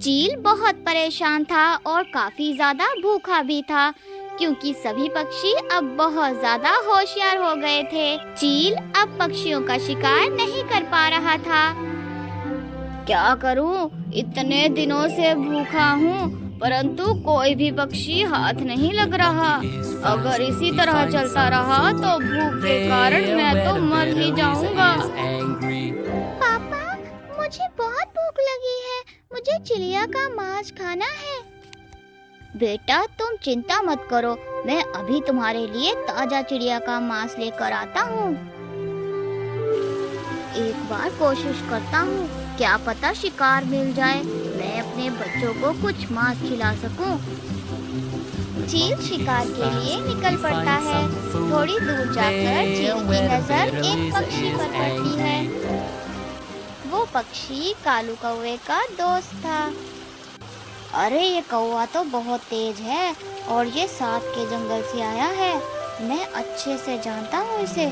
चील बहुत परेशान था और काफी ज्यादा भूखा भी था, क्योंकि सभी पक्षी अब बहुत ज्यादा होशियार हो गए थे। चील अब पक्षियों का शिकार नहीं कर पा रहा था। क्या करूं? इतने दिनों से भूखा हूं, परंतु कोई भी पक्षी हाथ नहीं लग रहा। अगर इसी तरह चलता रहा तो भूख के कारण मैं तो मर ही जाऊंगा। पापा, मुझे बहुत भूख लगी है। मुझे चिड़िया का मांस खाना है। बेटा, तुम चिंता मत करो, मैं अभी तुम्हारे लिए ताजा चिड़िया का मांस लेकर आता हूँ। एक बार कोशिश करता हूँ, क्या पता शिकार मिल जाए, मैं अपने बच्चों को कुछ मांस खिला सकूं। चील शिकार के लिए निकल पड़ता है। थोड़ी दूर जाकर चील की नजर एक पक्षी पर पड़ती है। वो पक्षी कालू कौवे का दोस्त था। अरे, ये कौवा तो बहुत तेज है और ये साथ के जंगल से आया है। मैं अच्छे से जानता हूँ इसे।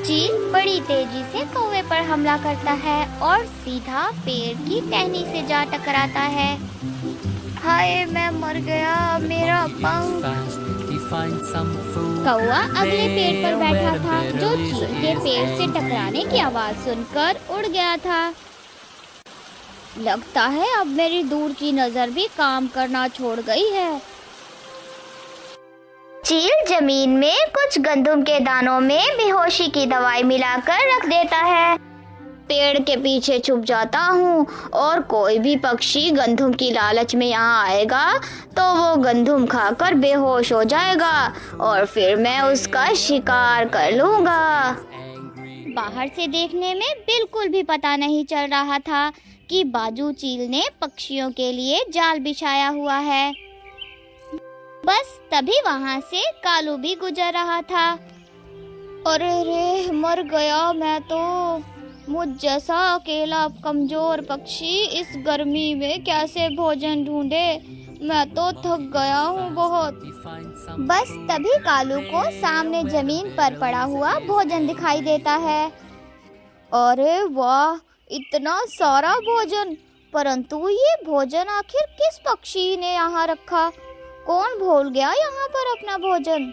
चील बड़ी तेजी से कौवे पर हमला करता है और सीधा पेड़ की टहनी से जा टकराता है। हाय, मैं मर गया, मेरा पंख। कौवा अगले पेड़ पर बैठा था, जो चील के पेड़ से टकराने की आवाज सुनकर उड़ गया था। लगता है अब मेरी दूर की नजर भी काम करना छोड़ गई है। चील जमीन में कुछ गंदम के दानों में बेहोशी की दवाई मिलाकर रख देता है। पेड़ के पीछे छुप जाता हूँ और कोई भी पक्षी गंदम की लालच में यहाँ आएगा तो वो गंदम खाकर बेहोश हो जाएगा और फिर मैं उसका शिकार कर लूँगा। बाहर से देखने में बिल्कुल भी पता नहीं चल रहा था कि बाजू चील ने पक्षियों के लिए जाल बिछाया हुआ है। बस तभी वहां से कालू भी गुजर रहा था। अरे रे, मर गया मैं तो। मुझ जैसा अकेला कमजोर पक्षी इस गर्मी में कैसे भोजन ढूंढे? मैं तो थक गया हूँ बहुत। बस तभी कालू को सामने जमीन पर पड़ा हुआ भोजन दिखाई देता है। अरे वाह, इतना सारा भोजन! परंतु ये भोजन आखिर किस पक्षी ने यहाँ रखा? कौन भूल गया यहाँ पर अपना भोजन?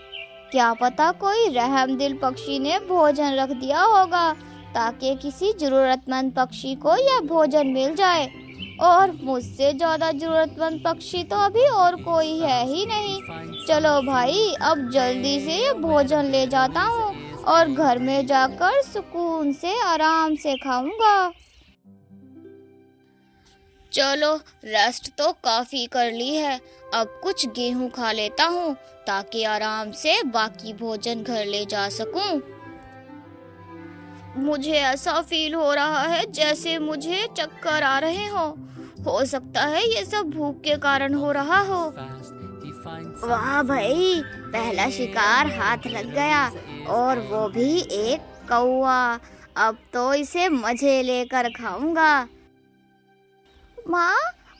क्या पता कोई रहमदिल पक्षी ने भोजन रख दिया होगा ताकि किसी जरूरतमंद पक्षी को यह भोजन मिल जाए। और मुझसे ज्यादा जरूरतमंद पक्षी तो अभी और कोई है ही नहीं। चलो भाई, अब जल्दी से ये भोजन ले जाता हूँ और घर में जाकर सुकून से आराम से खाऊंगा। चलो, रेस्ट तो काफी कर ली है, अब कुछ गेहूं खा लेता हूँ ताकि आराम से बाकी भोजन घर ले जा सकूं। मुझे ऐसा फील हो रहा है जैसे मुझे चक्कर आ रहे हो सकता है ये सब भूख के कारण हो रहा हो। वाह भाई, पहला शिकार हाथ लग गया और वो भी एक कौवा। अब तो इसे मजे लेकर खाऊंगा। माँ,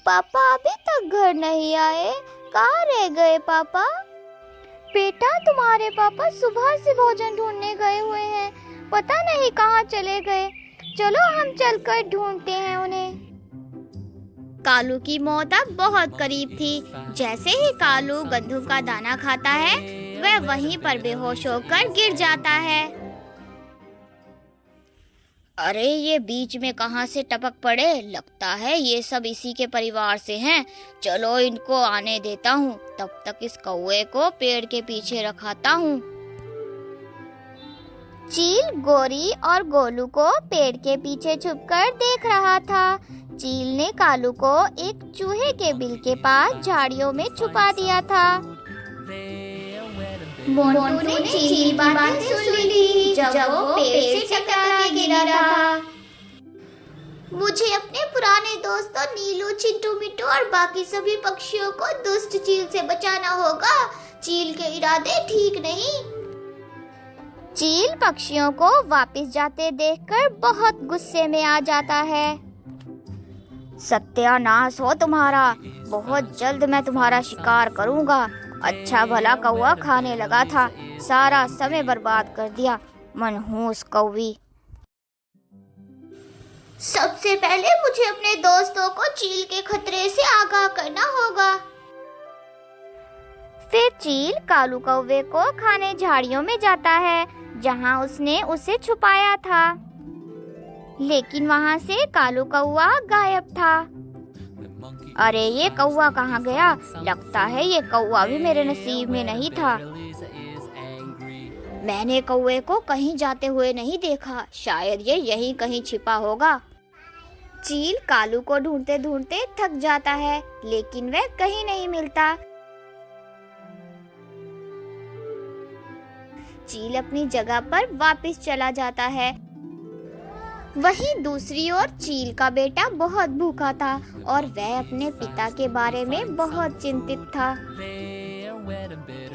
पापा अभी तक घर नहीं आए, कहाँ रह गए पापा? बेटा, तुम्हारे पापा सुबह से भोजन ढूंढने गए हुए हैं, पता नहीं कहाँ चले गए। चलो हम चलकर ढूंढते हैं उन्हें। कालू की मौत अब बहुत करीब थी। जैसे ही कालू गंदम का दाना खाता है, वह वहीं पर बेहोश होकर गिर जाता है। अरे, ये बीच में कहाँ से टपक पड़े? लगता है ये सब इसी के परिवार से हैं। चलो इनको आने देता हूँ, तब तक इस कौवे को पेड़ के पीछे रखाता हूँ। चील गोरी और गोलू को पेड़ के पीछे छुपकर देख रहा था। चील ने कालू को एक चूहे के बिल के पास झाड़ियों में छुपा दिया था। मोंटू ने चील की बातें सुन ली जब वो पेड़ से टकरा के गिरा था। मुझे अपने पुराने दोस्तों नीलू, चिंटू, मिट्टू और बाकी सभी पक्षियों को दुष्ट चील से बचाना होगा। चील के इरादे ठीक नहीं। चील पक्षियों को वापस जाते देखकर बहुत गुस्से में आ जाता है। सत्यानाश हो तुम्हारा, बहुत जल्द मैं तुम्हारा शिकार करूंगा। अच्छा भला कौवा खाने लगा था, सारा समय बर्बाद कर दिया, मनहूस कौवी। सबसे पहले मुझे अपने दोस्तों को चील के खतरे से आगाह करना होगा। फिर चील कालू कौवे को खाने झाड़ियों में जाता है जहां उसने उसे छुपाया था, लेकिन वहां से कालू कौवा गायब था। अरे ये कौवा कहाँ गया? लगता है ये कौवा भी मेरे नसीब में नहीं था। मैंने कौवे को कहीं जाते हुए नहीं देखा, शायद ये यहीं कहीं छिपा होगा। चील कालू को ढूंढते ढूंढते थक जाता है, लेकिन वह कहीं नहीं मिलता। चील अपनी जगह पर वापस चला जाता है। वहीं दूसरी ओर चील का बेटा बहुत भूखा था और वह अपने पिता के बारे में बहुत चिंतित था।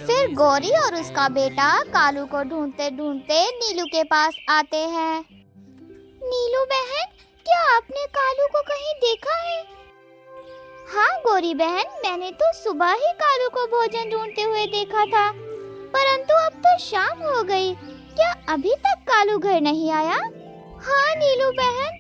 फिर गौरी और उसका बेटा कालू को ढूंढते ढूंढते नीलू के पास आते हैं। नीलू बहन, क्या आपने कालू को कहीं देखा है? हाँ गौरी बहन, मैंने तो सुबह ही कालू को भोजन ढूंढते हुए देखा था, परंतु अब तो शाम हो गई। क्या अभी तक कालू घर नहीं आया? हाँ नीलू बहन,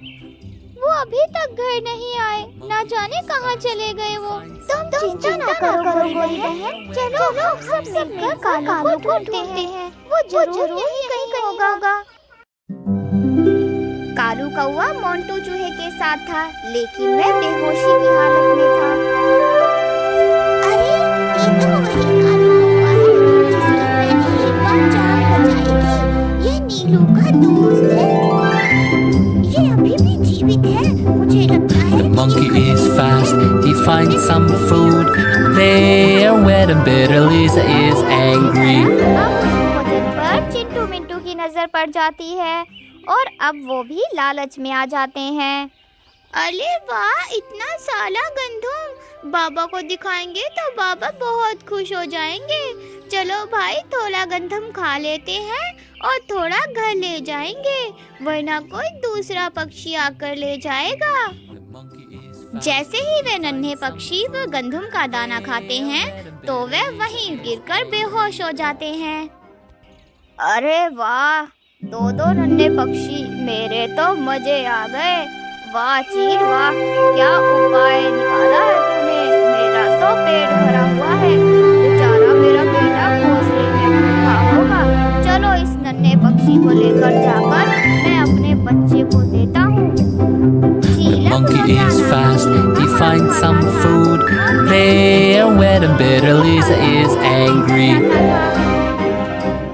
वो अभी तक घर नहीं आए, ना जाने कहाँ चले गए वो। तुम चिंता ना करो गौरी बहन, चलो हम सब मिलकर कालू को ढूंढते हैं। वो जरूर यहीं कहीं होगा। कालू कौवा मोंटू चूहे के साथ था, लेकिन वह बेहोशी की हालत में था। अरे ये तो वही कालू कौवा है जिसकी मैंने एक बार जान बचाई थी। ये नीलू का दोस्त है। ये अभी भी जीवित है, मुझे लगता है। The monkey is fast, he finds some food there where the bitter Lisa is angry. अब भोजन पर चिंटू मिंटू की नजर पड़ जाती है और अब वो भी लालच में आ जाते हैं। अरे वाह, इतना सारा गंधम, बाबा को दिखाएंगे तो बाबा बहुत खुश हो जाएंगे। चलो भाई, थोड़ा गंधम खा लेते हैं और थोड़ा घर ले जाएंगे, वरना कोई दूसरा पक्षी आकर ले जाएगा। जैसे ही वे नन्हे पक्षी वो गंधम का दाना खाते हैं तो वे वहीं गिरकर बेहोश हो जाते हैं। अरे वाह, दो नन्हे पक्षी, मेरे तो मजे आ गए। वाह चील वाह, क्या उपाय निकाला है तूने। मेरा तो पेट भरा हुआ है, बेचारा मेरा बेटा घोंसले में भूखा होगा। चलो इस नन्हे पक्षी को लेकर जाकर मैं अपने बच्चे को देता हूँ। Monkey is fast, he finds some food there where the bitter Lisa is angry.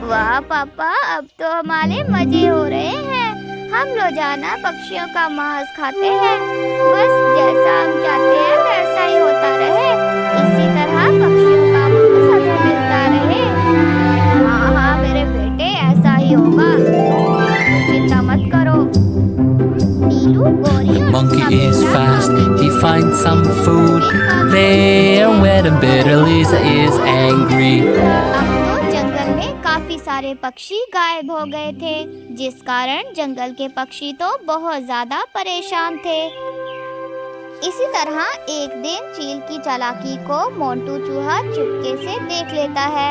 वाह पापा, अब तो हमारे मजे हो रहे हैं। हम रोजाना पक्षियों का मांस खाते हैं, बस जैसा हम चाहते हैं वैसा ही होता रहे। इसी तरह पक्षियों का मांस हमें मिलता रहे। हाँ मेरे बेटे, ऐसा ही होगा, चिंता मत करो। नीलू, गौरी और Monkey is fast, he finds some food there where the bitter Lisa is angry. अब तो जंगल में काफी सारे पक्षी गायब हो गए थे, जिस कारण जंगल के पक्षी तो बहुत ज्यादा परेशान थे। इसी तरह एक दिन चील की चालाकी को मोंटू चूहा चुपके से देख लेता है।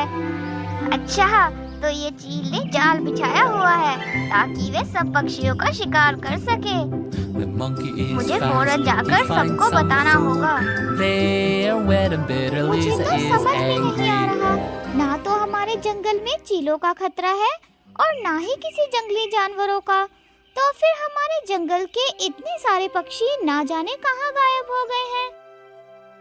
अच्छा, तो ये चील ने जाल बिछाया हुआ है ताकि वे सब पक्षियों का शिकार कर सके। मुझे फौरन जाकर सबको बताना होगा। मुझे तो समझ में नहीं आ रहा, ना तो हमारे जंगल में चीलों का खतरा है और ना ही किसी जंगली जानवरों का, तो फिर हमारे जंगल के इतने सारे पक्षी ना जाने कहाँ गायब हो गए हैं।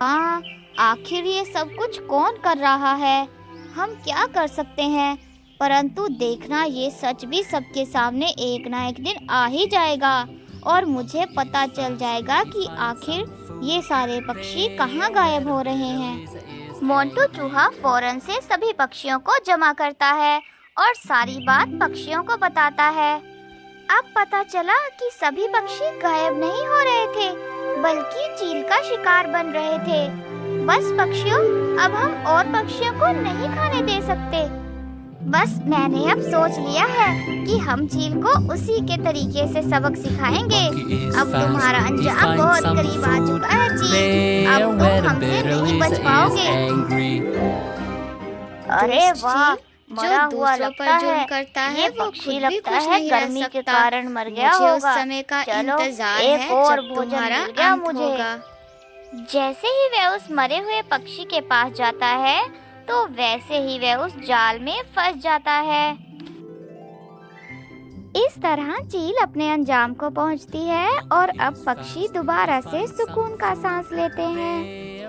हाँ, आखिर ये सब कुछ कौन कर रहा है? हम क्या कर सकते हैं? परंतु देखना, ये सच भी सबके सामने एक ना एक दिन आ ही जाएगा और मुझे पता चल जाएगा कि आखिर ये सारे पक्षी कहाँ गायब हो रहे हैं। मोंटू चूहा फौरन से सभी पक्षियों को जमा करता है और सारी बात पक्षियों को बताता है। अब पता चला कि सभी पक्षी गायब नहीं हो रहे थे, बल्कि चील का शिकार बन रहे थे। बस पक्षियों, अब हम और पक्षियों को नहीं खाने दे सकते। बस मैंने अब सोच लिया है कि हम चील को उसी के तरीके से सबक सिखाएंगे। अब तुम्हारा अंजाम बहुत करीब आ चुका है चील, अब तुम हमसे नहीं बच पाओगे। अरे वाह, मरा जो हुआ दूसरों लगता पर जुल्म है। करता ये है वो पक्षी खुद भी लगता खुश है नहीं रह गर्मी के सकता। कारण मर गया मुझे उस होगा। समय का चलो, इंतजार एक है और जब भोजन तुम्हारा मिल गया अंत मुझे। होगा। जैसे ही वह उस मरे हुए पक्षी के पास जाता है तो वैसे ही वह उस जाल में फंस जाता है। इस तरह चील अपने अंजाम को पहुंचती है और अब पक्षी दोबारा से सुकून का सांस लेते हैं।